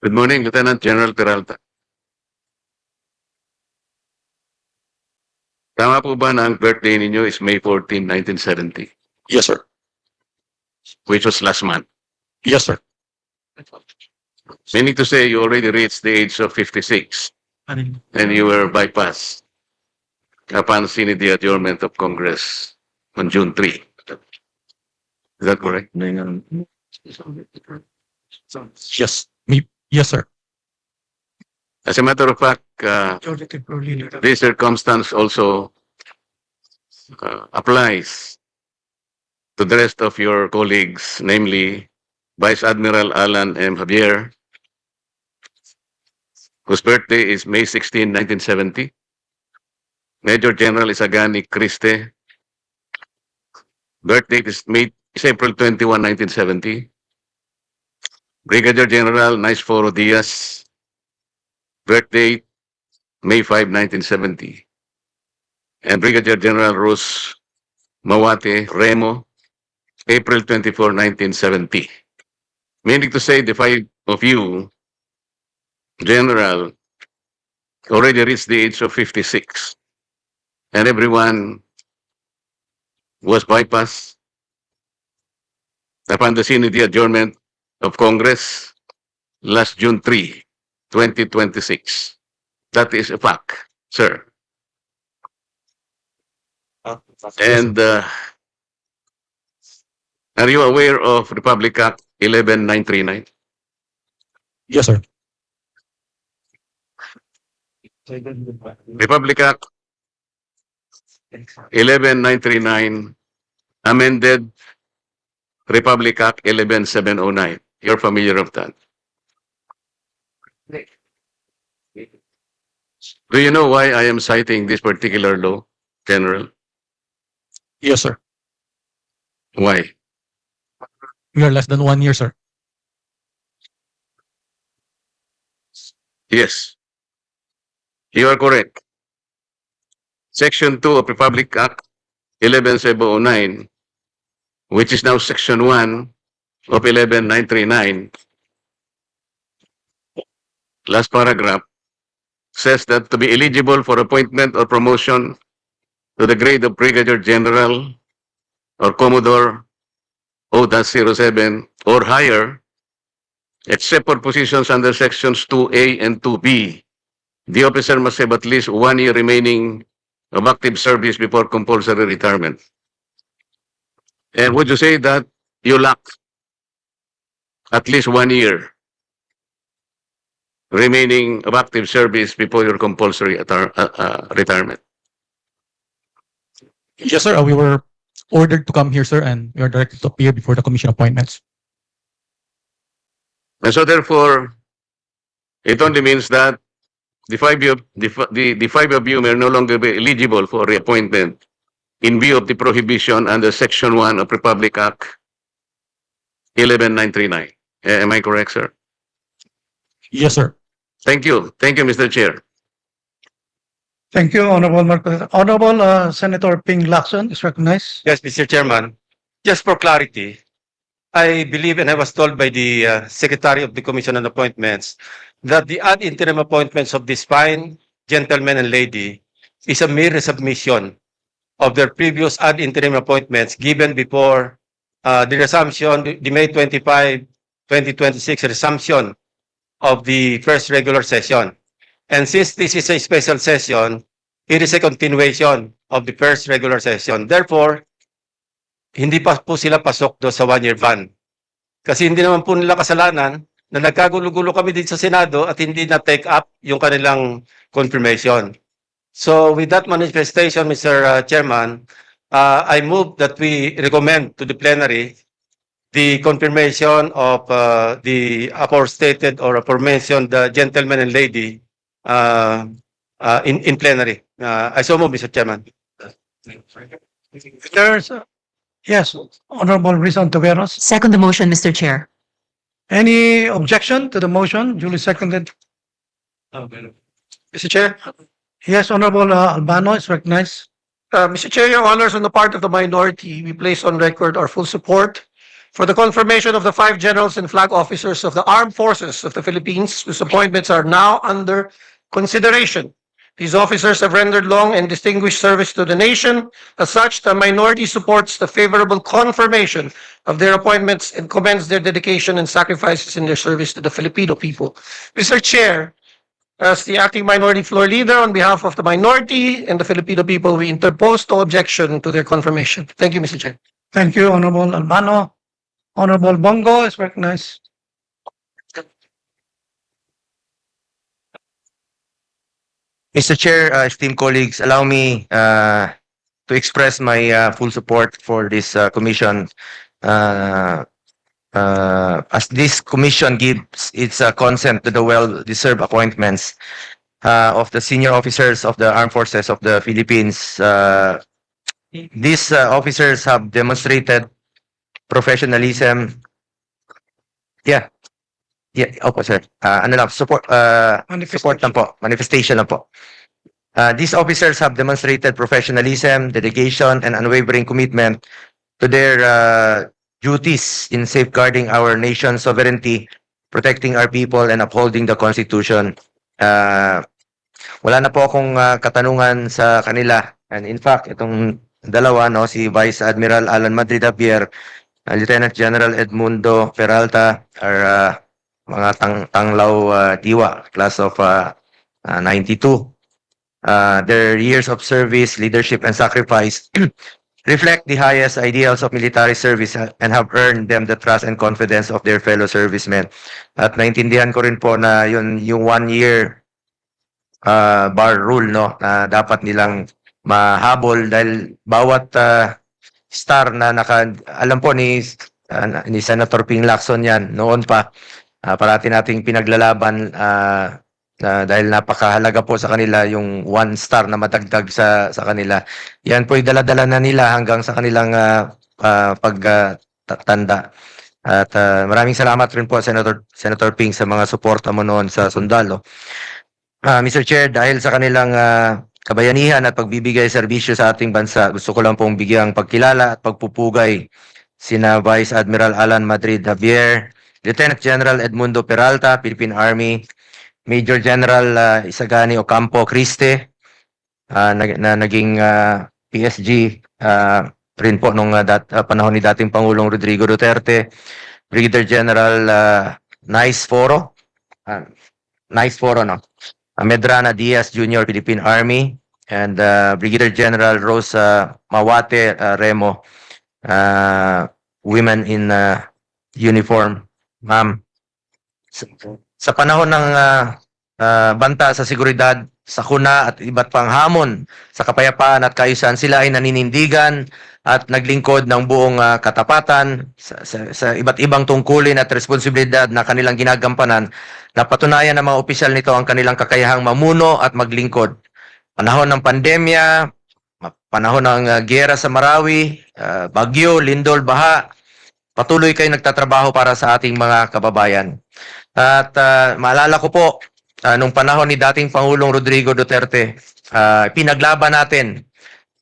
Good morning, Lieutenant General Peralta. Tama po ba na ang birthday ninyo is May 14, 1970, Yes, sir. which was last month? Yes, sir. Meaning to say you already reached the age of 56 and you were bypassed upon seeing the adjournment of Congress on June 3. Is that correct? Yes. Yes, sir. As a matter of fact, this circumstance also applies to the rest of your colleagues, namely Vice Admiral Alan M. Javier, whose birthday is May 16, 1970. Major General Isagani Criste, birthday is April 21, 1970. Brigadier General Naisforo Diaz, birthday May 5, 1970. And Brigadier General Rus Mawate Remo, April 24, 1970. Meaning to say the five of you, General, already reached the age of 56. And everyone was bypassed upon the scene of the adjournment of Congress last June 3, 2026. That is a fact, sir. And are you aware of Republic Act 11939? Yes, sir. Republic Act 11939 amended Republic Act 11709. You're familiar with that? Do you know why I am citing this particular law, General? Yes, sir. Why? We are less than 1 year, sir. Yes. You are correct. Section 2 of Republic Act 11709, which is now Section 1 of 11939, last paragraph, says that to be eligible for appointment or promotion to the grade of Brigadier General or Commodore O-07 or higher, except for positions under Sections 2A and 2B, the officer must have at least 1 year remaining of active service before compulsory retirement. And would you say that you lack at least 1 year remaining of active service before your compulsory retirement? Yes, sir. We were ordered to come here, sir, and we are directed to appear before the commission appointments. And so therefore, it only means that the five of you may no longer be eligible for reappointment in view of the prohibition under Section 1 of Republic Act 11939. Am I correct, sir? Yes, sir. Thank you. Thank you, Mr. Chair. Thank you, Honorable Marcos. Honorable Senator Ping Lacson is recognized. Yes, Mr. Chairman. Just for clarity, I believe and I was told by the Secretary of the Commission on Appointments that the ad interim appointments of this fine gentleman and lady is a mere resubmission of their previous ad interim appointments given before the resumption, the May 25, 2026 resumption of the first regular session. And since this is a special session, it is a continuation of the first regular session. Therefore, hindi pa po sila pasok do sa 1 year ban. Kasi hindi naman po nila kasalanan na nagkagulo-gulo kami din sa Senado at hindi na take up yung kanilang confirmation. So with that manifestation, Mr. Chairman, I move that we recommend to the plenary the confirmation of the aforestated or aforementioned gentleman and lady in plenary. I so move, Mr. Chairman. There's, yes, Honorable Rizon Taveros. Second the motion, Mr. Chair. Any objection to the motion? Duly seconded. Mr. Chair, Yes, Honorable Albano is recognized. Mr. Chair, Your Honors, on the part of the minority, we place on record our full support for the confirmation of the 5 generals and flag officers of the Armed Forces of the Philippines whose appointments are now under consideration. These officers have rendered long and distinguished service to the nation. As such, the minority supports the favorable confirmation of their appointments and commends their dedication and sacrifices in their service to the Filipino people. Mr. Chair, as the acting minority floor leader, on behalf of the minority and the Filipino people, we interpose no objection to their confirmation. Thank you, Mr. Chair. Thank you, Honorable Albano. Honorable Bongo is recognized. Mr. Chair, esteemed colleagues, allow me to express my full support for this commission. As this commission gives its consent to the well-deserved appointments of the senior officers of the Armed Forces of the Philippines. These officers have demonstrated professionalism. Opo, sir. Ano lang, support lang po. Manifestation lang po. These officers have demonstrated professionalism, dedication, and unwavering commitment to their duties in safeguarding our nation's sovereignty, protecting our people, and upholding the Constitution. Wala na po akong katanungan sa kanila. And in fact, itong dalawa, no, si Vice Admiral Alan Madrid-Javier, Lieutenant General Edmundo Peralta, are mga tanglaw diwa, class of 92. Their years of service, leadership, and sacrifice reflect the highest ideals of military service and have earned them the trust and confidence of their fellow servicemen. At naintindihan ko rin po na yung 1 year bar rule, no, na dapat nilang mahabol dahil bawat star na alam po ni Senator Ping Lacson yan noon pa, parati nating pinaglalaban dahil napakahalaga po sa kanila yung 1 star na madagdag sa kanila. Yan po ay dala-dala na nila hanggang sa kanilang pagtanda. At maraming salamat rin po Senator Ping sa mga suporta mo noon sa sundalo. Mr. Chair, dahil sa kanilang kabayanihan at pagbibigay serbisyo sa ating bansa, gusto ko lang pong bigyang pagkilala at pagpupugay sina Vice Admiral Alan Madrid-Javier, Lieutenant General Edmundo Peralta, Philippine Army, Major General Isagani Ocampo Criste, na naging PSG rin po nung panahon ni dating Pangulong Rodrigo Duterte, Brigadier General Nice Foro, no? Medrana Diaz Jr., Philippine Army, and Brigadier General Rosa Mawate Remo, Women in Uniform. Ma'am, sa panahon ng banta sa seguridad, sakuna at iba't pang hamon sa kapayapaan at kaayusan, sila ay naninindigan at naglingkod ng buong katapatan sa iba't ibang tungkulin at responsibilidad na kanilang ginagampanan. Napatunayan ng mga opisyal nito ang kanilang kakayahang mamuno at maglingkod. Panahon ng pandemya, panahon ng giyera sa Marawi, bagyo, lindol, baha, patuloy kayo nagtatrabaho para sa ating mga kababayan. At maalala ko po, nung panahon ni dating Pangulong Rodrigo Duterte, pinaglaban natin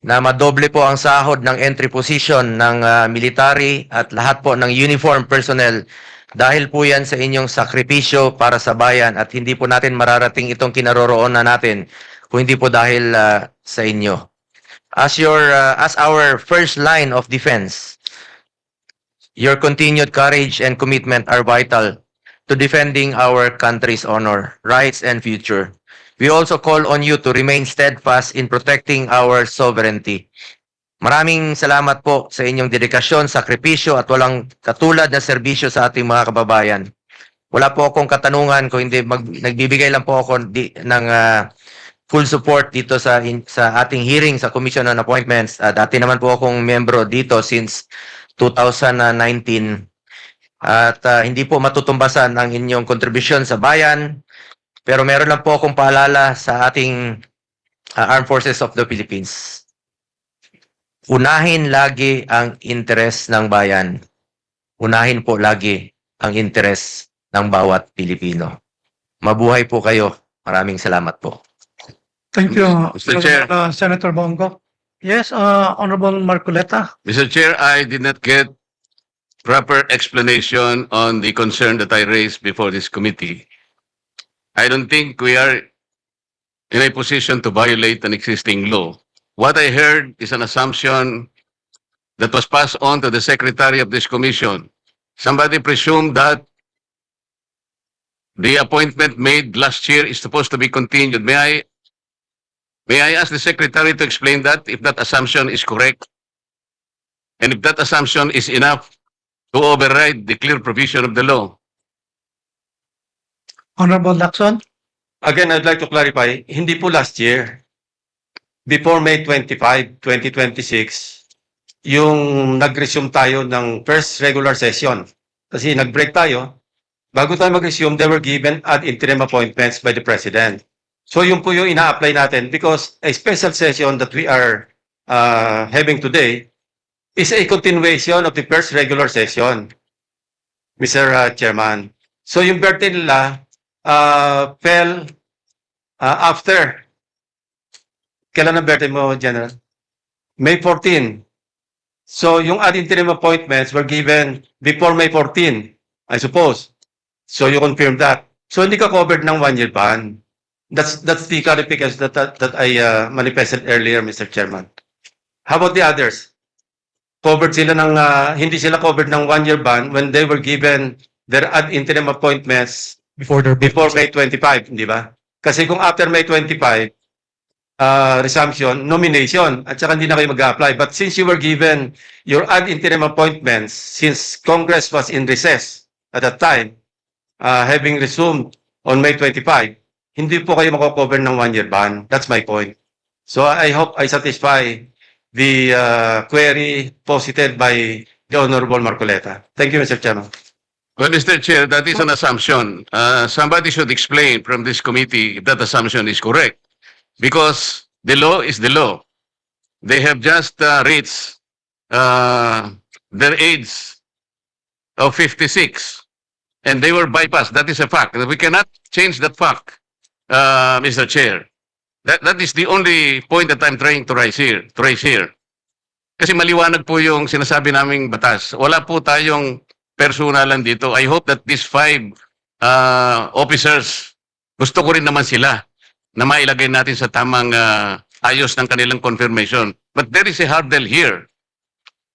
na madoble po ang sahod ng entry position ng military at lahat po ng uniform personnel. Dahil po yan sa inyong sakripisyo para sa bayan at hindi po natin mararating itong kinaroroonan natin kung hindi po dahil sa inyo. As our first line of defense, your continued courage and commitment are vital to defending our country's honor, rights, and future. We also call on you to remain steadfast in protecting our sovereignty. Maraming salamat po sa inyong dedikasyon, sakripisyo, at walang katulad na serbisyo sa ating mga kababayan. Wala po akong katanungan kung hindi nagbibigay lang po ako ng full support dito sa ating hearing sa Commission on Appointments. Dati naman po akong membro dito since 2019 at hindi po matutumbasan ang inyong kontribusyon sa bayan, pero meron lang po akong paalala sa ating Armed Forces of the Philippines. Unahin lagi ang interes ng bayan. Unahin po lagi ang interes ng bawat Pilipino. Mabuhay po kayo. Maraming salamat po. Thank you, Mr. Chair. Senator Bongo. Yes, Honorable Marcoleta. Mr. Chair, I did not get proper explanation on the concern that I raised before this committee, I don't think we are in a position to violate an existing law. What I heard is an assumption that was passed on to the secretary of this commission. Somebody presumed that the appointment made last year is supposed to be continued. May I ask the secretary to explain that, if that assumption is correct? And if that assumption is enough to override the clear provision of the law? Honorable Lacson, Again, I'd like to clarify, hindi po last year. Before May 25, 2026, yung nag-resume tayo ng first regular session. Kasi nag-break tayo. Bago tayo mag-resume, they were given ad interim appointments by the President. So yun po yung ina-apply natin because a special session that we are having today is a continuation of the first regular session, Mr. Chairman. So yung birthday nila fell after. Kailan ang birthday mo, General? May 14. So yung ad interim appointments were given before May 14, I suppose. So you confirm that. So hindi ka covered ng 1-year ban. That's the clarification that I manifested earlier, Mr. Chairman. How about the others? Covered sila ng hindi sila covered ng 1-year ban when they were given their ad interim appointments Before May 25, di ba? Kasi kung after May 25, resumption, nomination, at saka hindi na kayo mag-apply. But since you were given your ad interim appointments, since Congress was in recess at that time, having resumed on May 25, hindi po kayo mako-cover ng 1-year ban. That's my point. So I hope I satisfy the query posited by the Honorable Marcoleta. Thank you, Mr. Chairman. Well, Mr. Chair, that is an assumption. Somebody should explain from this committee if that assumption is correct. Because the law is the law. They have just reached their age of 56. And they were bypassed. That is a fact. We cannot change that fact, Mr. Chair. That is the only point that I'm trying to raise here. Kasi maliwanag po yung sinasabi naming batas. Wala po tayong personalan dito. I hope that these 5 officers, gusto ko rin naman sila na mailagay natin sa tamang ayos ng kanilang confirmation. But there is a hurdle here.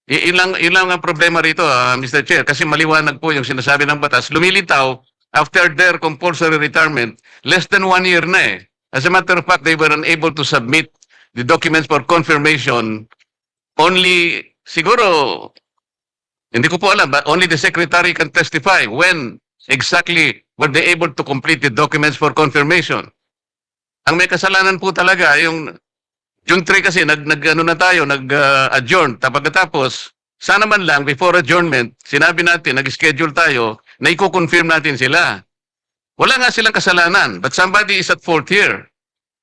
Ilang ang problema rito, Mr. Chair, kasi maliwanag po yung sinasabi ng batas. Lumilitaw, after their compulsory retirement, less than 1 year na eh. As a matter of fact, they were unable to submit the documents for confirmation. Only, siguro, hindi ko po alam, but only the Secretary can testify when exactly were they able to complete the documents for confirmation. Ang may kasalanan po talaga, yung June 3 kasi, nag-adjourn. Pagkatapos, sana man lang, before adjournment, sinabi natin, nag-schedule tayo, na i-confirm natin sila. Wala nga silang kasalanan, but somebody is at fault here.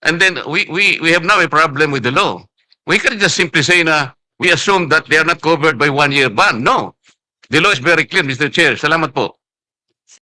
And then, we have now a problem with the law. We can just simply say na, we assume that they are not covered by 1-year ban. No. The law is very clear, Mr. Chair. Salamat po.